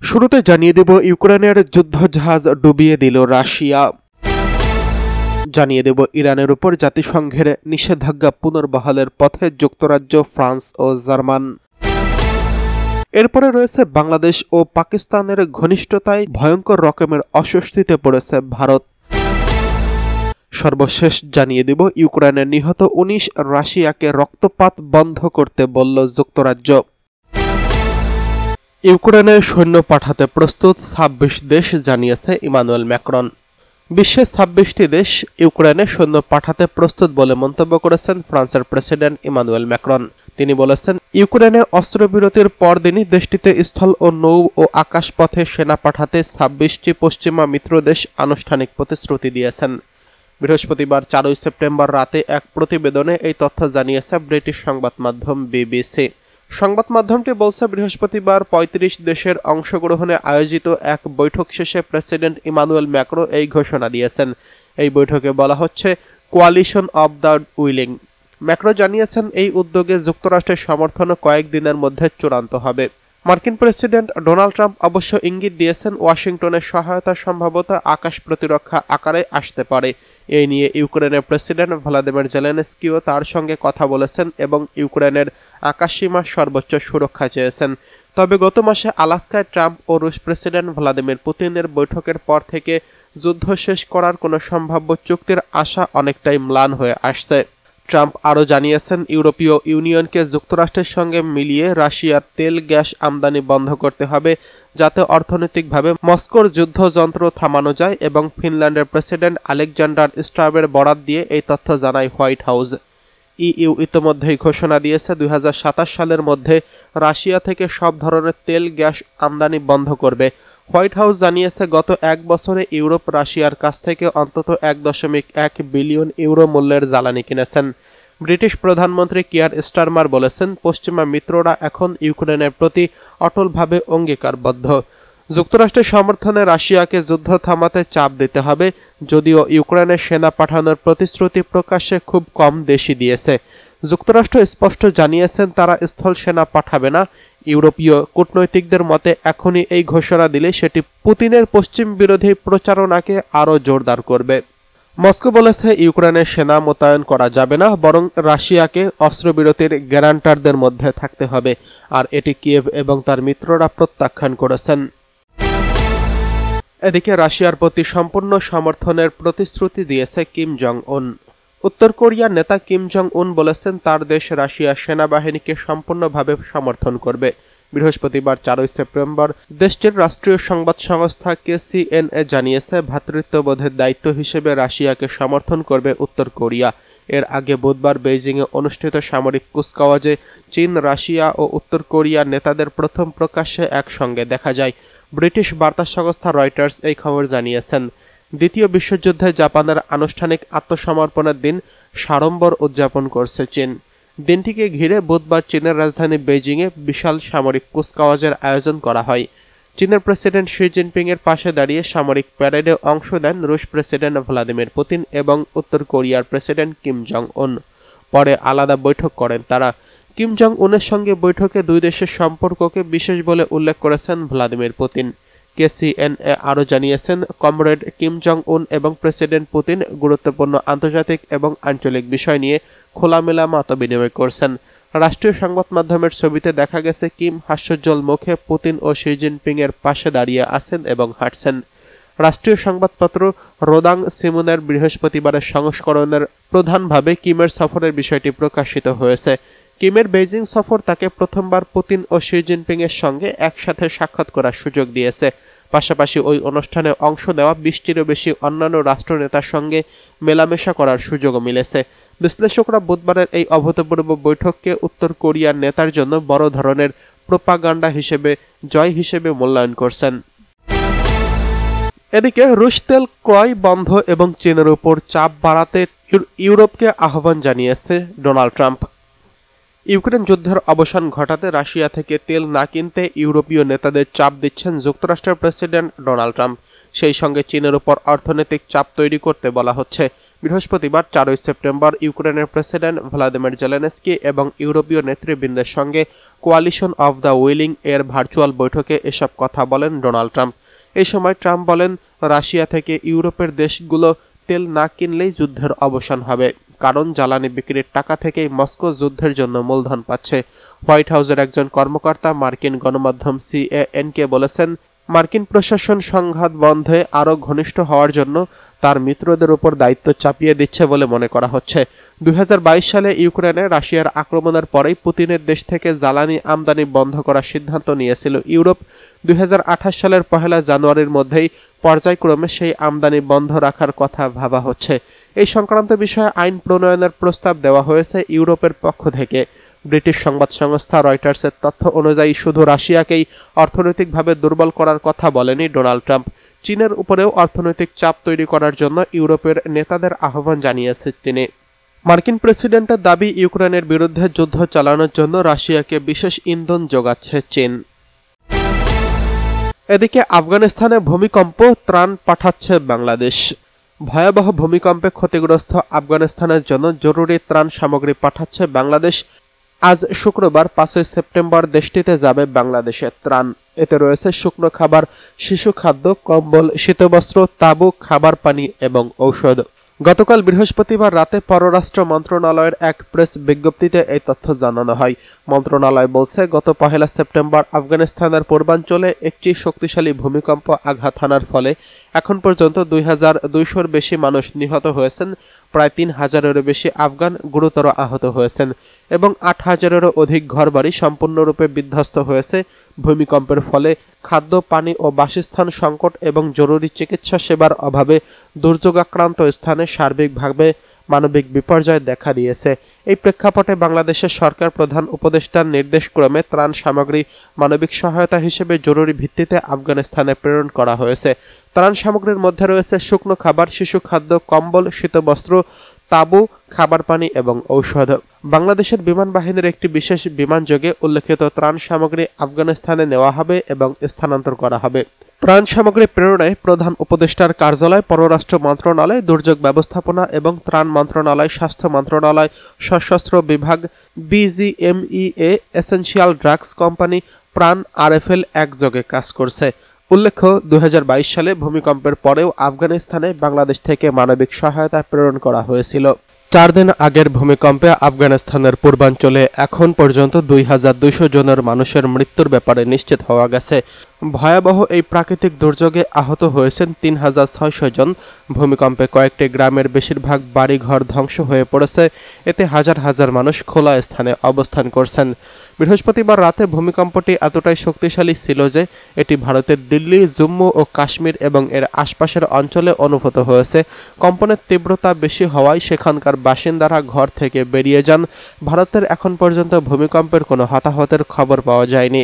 শুরুতে জানিয়ে দেব ইউক্রেনের যুদ্ধজাহাজ ডুবিয়ে দিল রাশিয়া। জানিয়ে দেব ইরানের উপর জাতিসংঘের নিষেধাজ্ঞা পুনর্বহালের পথে যুক্তরাজ্য, ফ্রান্স ও জার্মান। এরপরে রয়েছে বাংলাদেশ ও পাকিস্তানের ঘনিষ্ঠতায় ভয়ঙ্কর রকমের অস্বস্তিতে পড়েছে ভারত। সর্বশেষ জানিয়ে দেব ইউক্রেনে নিহত ১৯ রাশিয়াকে রক্তপাত বন্ধ করতে বলল যুক্তরাজ্য। ইউক্রেনে সৈন্য পাঠাতে প্রস্তুত ২৬ দেশ, জানিয়েছে ইমানুয়েল ম্যাক্রন। বিশ্বের ২৬টি দেশ ইউক্রেনে সৈন্য পাঠাতে প্রস্তুত বলে মন্তব্য করেছেন ফ্রান্সের প্রেসিডেন্ট ইমানুয়েল ম্যাক্রন। তিনি বলেছেন, ইউক্রেনে অস্ত্রবিরতির পরদিনই দেশটিতে স্থল ও নৌ ও আকাশপথে সেনা পাঠাতে ২৬টি পশ্চিমা মিত্র দেশ আনুষ্ঠানিক প্রতিশ্রুতি দিয়েছেন। বৃহস্পতিবার ৪ সেপ্টেম্বর রাতে এক প্রতিবেদনে এই তথ্য জানিয়েছে ব্রিটিশ সংবাদ মাধ্যম বিবিসি। সংবাদ মাধ্যমটি বলছে, বৃহস্পতিবার ৩৫ দেশের অংশগ্রহণে আয়োজিত এক বৈঠক শেষে প্রেসিডেন্ট ইমানুয়েল ম্যাক্রো এই ঘোষণা দিয়েছেন। এই বৈঠকে বলা হচ্ছে coalition of the willing. Macron জানিয়েছেন, এই উদ্যোগে যুক্তরাষ্ট্রের সমর্থনও কয়েকদিনের মধ্যে চূড়ান্ত হবে। মার্কিন প্রেসিডেন্ট ডোনাল্ড ট্রাম্প অবশ্য ইঙ্গিত দিয়েছেন, ওয়াশিংটনের সহায়তা সম্ভবত আকাশ প্রতিরক্ষা আকারে আসতে পারে। এই নিয়ে ইউক্রেনের প্রেসিডেন্ট ভ্লাদিমির জেলেনস্কিও তার সঙ্গে কথা বলেছেন এবং ইউক্রেনের আকাশসীমার সর্বোচ্চ সুরক্ষা চেয়েছেন। তবে গত মাসে আলাস্কায় ট্রাম্প ও রুশ প্রেসিডেন্ট ভ্লাদিমির পুতিনের বৈঠকের পর থেকে যুদ্ধ শেষ করার কোনো সম্ভাব্য চুক্তির আশা অনেকটাই ম্লান হয়ে আসছে। ট্রাম্প আরও জানিয়েছেন, ইউরোপীয় ইউনিয়নকে যুক্তরাষ্ট্রের সঙ্গে মিলিয়ে রাশিয়ার তেল গ্যাস আমদানি বন্ধ করতে হবে, যাতে অর্থনৈতিকভাবে মস্কোর যুদ্ধযন্ত্র থামানো যায়, এবং ফিনল্যান্ডের প্রেসিডেন্ট আলেকজান্ডার স্ট্রাবের বরাত দিয়ে এই তথ্য জানায় হোয়াইট হাউস। ইইউ ইতোমধ্যেই ঘোষণা দিয়েছে ২০২৭ সালের মধ্যে রাশিয়া থেকে সব ধরনের তেল গ্যাস আমদানি বন্ধ করবে। হোয়াইট হাউস জানিয়েছে, গত এক বছরে ইউরোপ রাশিয়ার কাছ থেকে অন্তত ১.১ বিলিয়ন ইউরো মূল্যের জ্বালানি কিনেছেন। ব্রিটিশ প্রধানমন্ত্রী কিয়ার স্টারমার বলেছেন, পশ্চিমা মিত্ররা এখন ইউক্রেনের প্রতি অটলভাবে অঙ্গীকারবদ্ধ। যুক্তরাষ্ট্রের সমর্থনে রাশিয়াকে যুদ্ধ থামাতে চাপ দিতে হবে, যদিও ইউক্রেনে সেনা পাঠানোর প্রতিশ্রুতি প্রকাশ্যে খুব কম দেশই দিয়েছে। যুক্তরাষ্ট্র স্পষ্ট জানিয়েছেন তারা স্থল সেনা পাঠাবে না। ইউরোপীয় কূটনৈতিকদের মতে এখনই এই ঘোষণা দিলে সেটি পুতিনের পশ্চিম বিরোধী প্রচারণাকে আরও জোরদার করবে। মস্কো বলেছে, ইউক্রেনে সেনা মোতায়েন করা যাবে না, বরং রাশিয়াকে অস্ত্রবিরতির গ্যারান্টারদের মধ্যে থাকতে হবে, আর এটি কিয়েভ এবং তার মিত্ররা প্রত্যাখ্যান করেছেন। এদিকে রাশিয়ার প্রতি সম্পূর্ণ সমর্থনের প্রতিশ্রুতি দিয়েছে কিম জং উন। উত্তর কোরিয়ার নেতা কিম জং উন বলেছেন, তার দেশ রাশিয়ার সেনাবাহিনীকে সম্পূর্ণভাবে সমর্থন করবে। বৃহস্পতিবার ৪ সেপ্টেম্বর দেশটির রাষ্ট্রীয় সংবাদ সংস্থা KCNA জানিয়েছে, ভ্রাতৃত্ববোধের দায়িত্ব হিসেবে রাশিয়াকে সমর্থন করবে উত্তর কোরিয়া। এর আগে বুধবার বেইজিংয়ে অনুষ্ঠিত সামরিক কুচকাওয়াজে চীন, রাশিয়া ও উত্তর কোরিয়ার নেতাদের প্রথম প্রকাশ্যে একসঙ্গে দেখা যায়। ব্রিটিশ বার্তা সংস্থা রয়টার্স এই খবর জানিয়েছেন। দ্বিতীয় বিশ্বযুদ্ধে জাপানের আনুষ্ঠানিক আত্মসমর্পণের দিন সাড়ম্বর উদযাপন করছে চীন। দিনটিকে ঘিরে বুধবার চীনের রাজধানী বেইজিংয়ে বিশাল সামরিক কুচকাওয়াজের আয়োজন করা হয়। চীনের প্রেসিডেন্ট শি জিনপিং এর পাশে দাঁড়িয়ে সামরিক প্যারেডে অংশ দেন রুশ প্রেসিডেন্ট ভ্লাদিমির পুতিন এবং উত্তর কোরিয়ার প্রেসিডেন্ট কিম জং উন। পরে আলাদা বৈঠক করেন তারা। কিম জং উনের সঙ্গে বৈঠকে দুই দেশের সম্পর্ককে বিশেষ বলে উল্লেখ করেছেন ভ্লাদিমির পুতিন। KCNA আরও জানিয়েছেন, কমরেড কিম জং উন এবং প্রেসিডেন্ট পুতিন গুরুত্বপূর্ণ আন্তর্জাতিক এবং আঞ্চলিক বিষয় নিয়ে খোলামেলা মতবিনিময় করছেন। রাষ্ট্রীয় সংবাদ মাধ্যমের ছবিতে দেখা গেছে, কিম হাস্যোজ্জ্বল মুখে পুতিন ও শি জিনপিং এর পাশে দাঁড়িয়ে আছেন এবং হাঁটছেন। রাষ্ট্রীয় সংবাদপত্র রোদাং সিমুনের বৃহস্পতিবারের সংস্করণের প্রধানভাবে কিমের সফরের বিষয়টি প্রকাশিত হয়েছে। কিমের বেইজিং সফর তাকে প্রথমবার পুতিন ও শি জিনপিং এর সঙ্গে একসাথে সাক্ষাৎ করার সুযোগ দিয়েছে। পাশাপাশি ওই অনুষ্ঠানে অংশ নেওয়া ২০টিরও বেশি অন্যান্য রাষ্ট্রনেতার সঙ্গে মেলামেশা করার সুযোগও মিলেছে। বিশ্লেষকরা বুধবারের এই অভূতপূর্ব বৈঠককে উত্তর কোরিয়ার নেতার জন্য বড় ধরনের প্রোপাগান্ডা হিসেবে জয় হিসেবে মূল্যায়ন করছেন। এদিকে রুশ তেল ক্রয় বন্ধ এবং চীনের উপর চাপ বাড়াতে ইউরোপকে আহ্বান জানিয়েছে ডোনাল্ড ট্রাম্প। ইউক্রেন যুদ্ধের অবসান ঘটাতে রাশিয়া থেকে তেল না কিনতে ইউরোপীয় নেতাদের চাপ দিচ্ছেন যুক্তরাষ্ট্রের প্রেসিডেন্ট ডোনাল্ড ট্রাম্প। সেই সঙ্গে চীনের উপর অর্থনৈতিক চাপ তৈরি করতে বলা হচ্ছে। বৃহস্পতিবার 4 সেপ্টেম্বর ইউক্রেনের প্রেসিডেন্ট ভ্লাদিমির জেলেনস্কি এবং ইউরোপীয় নেতৃবৃন্দের সঙ্গে কোয়ালিশন অব দ্য উইলিং এর ভার্চুয়াল বৈঠকে এসব কথা বলেন ডোনাল্ড ট্রাম্প। এই সময় ট্রাম্প বলেন, রাশিয়া থেকে ইউরোপের দেশগুলো তেল না কিনলেই যুদ্ধের অবসান হবে, কারণ জ্বালানি বিক্রির টাকা থেকেই মস্কো যুদ্ধের জন্য মূলধন পাচ্ছে। হোয়াইট হাউসের একজন কর্মকর্তা মার্কিন গণমাধ্যম CNN-কে বলেছেন, মার্কিন প্রশাসন সংঘাত বন্ধে আরও ঘনিষ্ঠ হওয়ার জন্য তার মিত্রদের উপর দায়িত্ব চাপিয়ে দিচ্ছে বলে মনে করা হচ্ছে। 2022 সালে ইউক্রেনে রাশিয়ার আক্রমণের পরেই পুতিনের দেশ থেকে জ্বালানি আমদানি বন্ধ করার সিদ্ধান্ত নিয়েছিল ইউরোপ। 2028 সালের 1 জানুয়ারির মধ্যেই পর্যায়ক্রমে সেই আমদানি বন্ধ রাখার কথা ভাবা হচ্ছে। এই সংক্রান্ত বিষয়ে আইন প্রণয়নের প্রস্তাব দেওয়া হয়েছে ইউরোপের পক্ষ থেকে। ব্রিটিশ সংবাদ সংস্থা রয়টার্সের তথ্য অনুযায়ী শুধু রাশিয়াকেই অর্থনৈতিকভাবে দুর্বল করার কথা বলেনি ডোনাল্ড ট্রাম্প, চীনের উপরেও অর্থনৈতিক চাপ তৈরি করার জন্য ইউরোপের নেতাদের আহ্বান জানিয়েছেন তিনি। মার্কিন প্রেসিডেন্টের দাবি, ইউক্রেনের বিরুদ্ধে যুদ্ধ চালানোর জন্য রাশিয়াকে বিশেষ ইন্ধন যোগাচ্ছে চীন। এদিকে আফগানিস্তানে ভূমিকম্প, ত্রাণ পাঠাচ্ছে বাংলাদেশ। ভয়াবহ ভূমিকম্পে ক্ষতিগ্রস্ত আফগানিস্তানের জন্য জরুরি ত্রাণ সামগ্রী পাঠাচ্ছে বাংলাদেশ। আজ শুক্রবার 5 সেপ্টেম্বর দেশটিতে যাবে বাংলাদেশের ত্রাণ। এতে রয়েছে শুকনো খাবার, শিশু খাদ্য, কম্বল, শীতবস্ত্র, তাঁবু, খাবার পানি এবং ঔষধ। গতকাল বৃহস্পতিবার রাতে পররাষ্ট্র মন্ত্রণালয়ের এক প্রেস বিজ্ঞপ্তিতে এই তথ্য জানানো হয়। মন্ত্রণালয় বলছে, গত 1 সেপ্টেম্বর আফগানিস্তানের পূর্বাঞ্চলে একটি শক্তিশালী ভূমিকম্প আঘাত হানার ফলে এখন পর্যন্ত 2200-র বেশি মানুষ নিহত হয়েছেন, প্রায় 3000-এরও বেশি আফগান গুরুতর আহত হয়েছেন এবং 8000-এরও অধিক ঘরবাড়ি সম্পূর্ণরূপে বিধ্বস্ত হয়েছে। ভূমিকম্পের ফলে খাদ্য, পানি ও বাসস্থান সংকট এবং জরুরি চিকিৎসা সেবার অভাবে দুর্যোগাক্রান্ত স্থানে সার্বিকভাবে মানবিক বিপর্যয় দেখা দিয়েছে। এই প্রেক্ষাপটে বাংলাদেশের সরকার প্রধান উপদেষ্টার নির্দেশক্রমে ত্রাণ সামগ্রী মানবিক সহায়তা হিসেবে জরুরি ভিত্তিতে আফগানিস্তানে প্রেরণ করা হয়েছে। ত্রাণ সামগ্রীর মধ্যে রয়েছে শুকনো খাবার, শিশু খাদ্য, কম্বল, শীতবস্ত্র, তাঁবু, খাবার পানি এবং ঔষধ। বাংলাদেশের বিমান বাহিনীর একটি বিশেষ বিমানযোগে উল্লেখিত ত্রাণ সামগ্রী আফগানিস্তানে নেওয়া হবে এবং স্থানান্তর করা হবে। ত্রাণ সামগ্রী প্রেরণায় প্রধান উপদেষ্টার কার্যালয়, পররাষ্ট্র মন্ত্রণালয়, দুর্যোগ ব্যবস্থাপনা এবং ত্রাণ মন্ত্রণালয়, স্বাস্থ্য মন্ত্রণালয়, সশস্ত্র বিভাগ, BGMEA, এসেনশিয়াল ড্রাগস কোম্পানি, প্রাণ, RFL একযোগে কাজ করছে। উল্লেখ্য, 2022 সালে ভূমিকম্পের পরেও আফগানিস্তানে বাংলাদেশ থেকে মানবিক সহায়তা প্রেরণ করা হয়েছিল। 4 দিন আগের ভূমিকম্পে আফগানিস্তানের পূর্বাঞ্চলে এখন পর্যন্ত 2200 জনের মানুষের মৃত্যুর ব্যাপারে নিশ্চিত হওয়া গেছে। ভয়াবহ এই প্রাকৃতিক দুর্যোগে আহত হয়েছেন 3600 জন। ভূমিকম্পে কয়েকটি গ্রামের বেশিরভাগ বাড়িঘর ধ্বংস হয়ে পড়েছে। এতে হাজার হাজার মানুষ খোলা স্থানে অবস্থান করছেন। বৃহস্পতিবার রাতে ভূমিকম্পটি এতটাই শক্তিশালী ছিল যে এটি ভারতের দিল্লি, জম্মু ও কাশ্মীর এবং এর আশপাশের অঞ্চলে অনুভূত হয়েছে। কম্পনের তীব্রতা বেশি হওয়ায় সেখানকার বাসিন্দারা ঘর থেকে বেরিয়ে যান। ভারতের এখন পর্যন্ত ভূমিকম্পের কোনো হতাহতের খবর পাওয়া যায়নি।